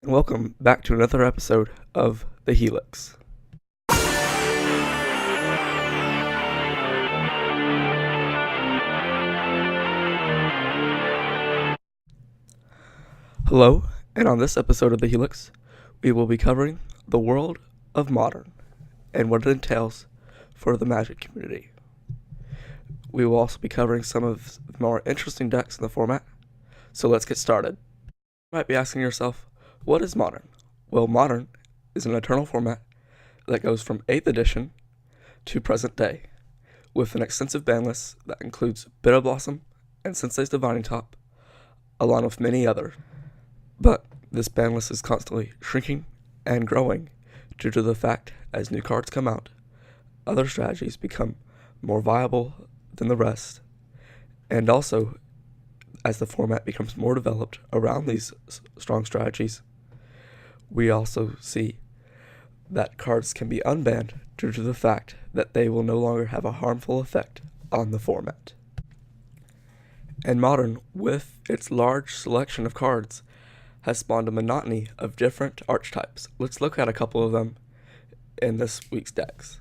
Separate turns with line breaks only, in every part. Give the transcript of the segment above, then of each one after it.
And welcome back to another episode of the Helix. Hello, and on this episode of the Helix, we will be covering the world of Modern and what it entails for the Magic community. We will also be covering some of the more interesting decks in the format, so let's get started. You might be asking yourself, what is Modern? Well, Modern is an eternal format that goes from 8th edition to present day, with an extensive ban list that includes Bitter Blossom and Sensei's Divining Top, along with many others. But this ban list is constantly shrinking and growing due to the fact as new cards come out, other strategies become more viable than the rest, and also as the format becomes more developed around these strong strategies, we also see that cards can be unbanned due to the fact that they will no longer have a harmful effect on the format. And Modern, with its large selection of cards, has spawned a monotony of different archetypes. Let's look at a couple of them in this week's decks.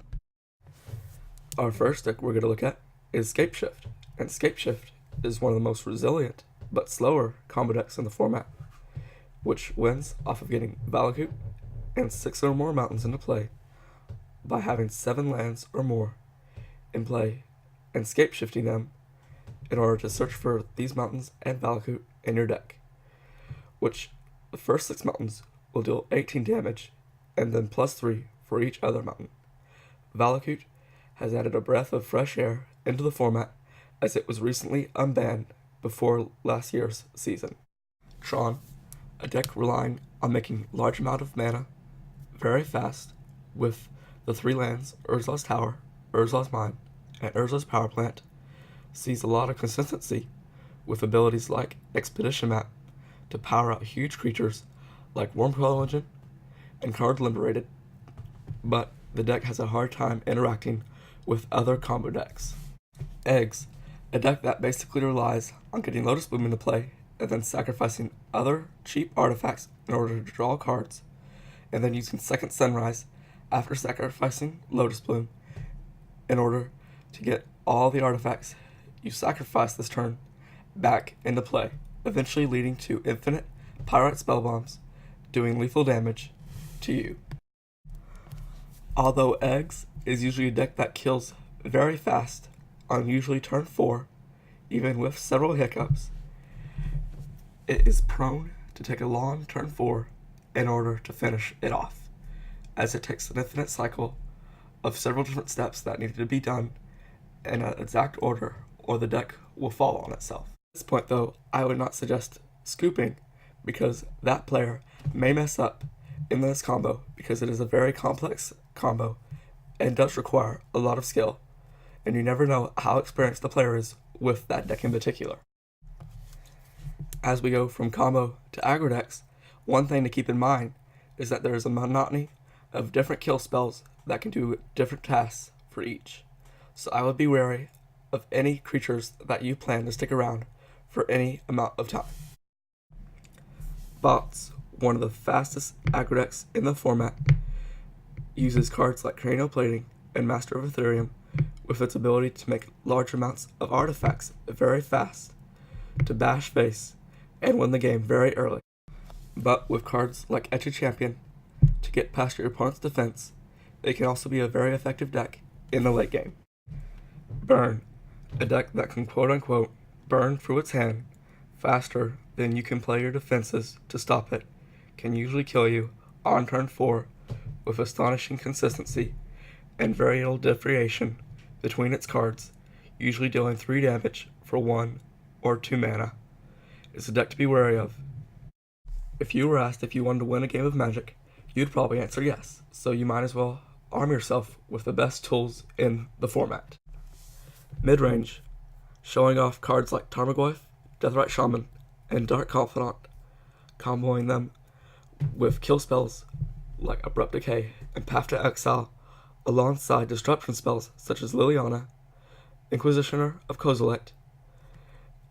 Our first deck we're going to look at is Scapeshift, and Scapeshift is one of the most resilient but slower combo decks in the format, which wins off of getting Valakut and 6 or more mountains into play by having 7 lands or more in play and Scapeshifting them in order to search for these mountains and Valakut in your deck, which the first 6 mountains will deal 18 damage and then +3 for each other mountain. Valakut has added a breath of fresh air into the format as it was recently unbanned before last year's season. Tron, a deck relying on making large amount of mana very fast with the 3 lands Urza's Tower, Urza's Mine, and Urza's Power Plant, sees a lot of consistency with abilities like Expedition Map to power out huge creatures like Wormcoil Engine and Card Liberated, but the deck has a hard time interacting with other combo decks. Eggs, a deck that basically relies on getting Lotus Bloom into play and then sacrificing other cheap artifacts in order to draw cards, and then using Second Sunrise after sacrificing Lotus Bloom in order to get all the artifacts you sacrificed this turn back into play, eventually leading to infinite Pyrite Spell Bombs doing lethal damage to you. Although Eggs is usually a deck that kills very fast on usually turn 4, even with several hiccups, it is prone to take a long turn 4 in order to finish it off, as it takes an infinite cycle of several different steps that need to be done in an exact order or the deck will fall on itself. At this point though, I would not suggest scooping because that player may mess up in this combo because it is a very complex combo and does require a lot of skill, and you never know how experienced the player is with that deck in particular. As we go from combo to aggro decks, one thing to keep in mind is that there is a monotony of different kill spells that can do different tasks for each, so I would be wary of any creatures that you plan to stick around for any amount of time. Bots, one of the fastest aggro decks in the format, uses cards like Cranial Plating and Master of Ethereum with its ability to make large amounts of artifacts very fast, to bash face and win the game very early. But with cards like Etch a Champion to get past your opponent's defense, they can also be a very effective deck in the late game. Burn, a deck that can quote-unquote burn through its hand faster than you can play your defenses to stop it, can usually kill you on turn 4 with astonishing consistency and very little differentiation between its cards, usually dealing 3 damage for 1 or 2 mana. It's a deck to be wary of. If you were asked if you wanted to win a game of Magic, you'd probably answer yes, so you might as well arm yourself with the best tools in the format. Midrange, showing off cards like Tarmogoyf, Deathrite Shaman, and Dark Confidant, comboing them with kill spells like Abrupt Decay and Path to Exile, alongside disruption spells such as Liliana, Inquisitioner of Kozilek,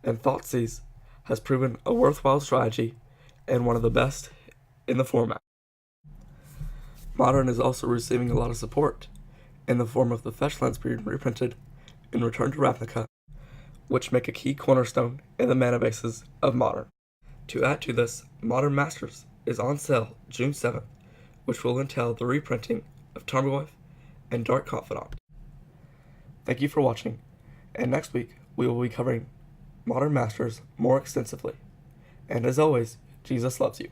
and Thoughtseize, has proven a worthwhile strategy and one of the best in the format. Modern is also receiving a lot of support in the form of the fetch lines being reprinted in Return to Ravnica, which make a key cornerstone in the mana bases of Modern. To add to this, Modern Masters is on sale June 7th, which will entail the reprinting of Tarmogoyf and Dark Confidant. Thank you for watching, and next week we will be covering Modern Masters more extensively. And as always, Jesus loves you.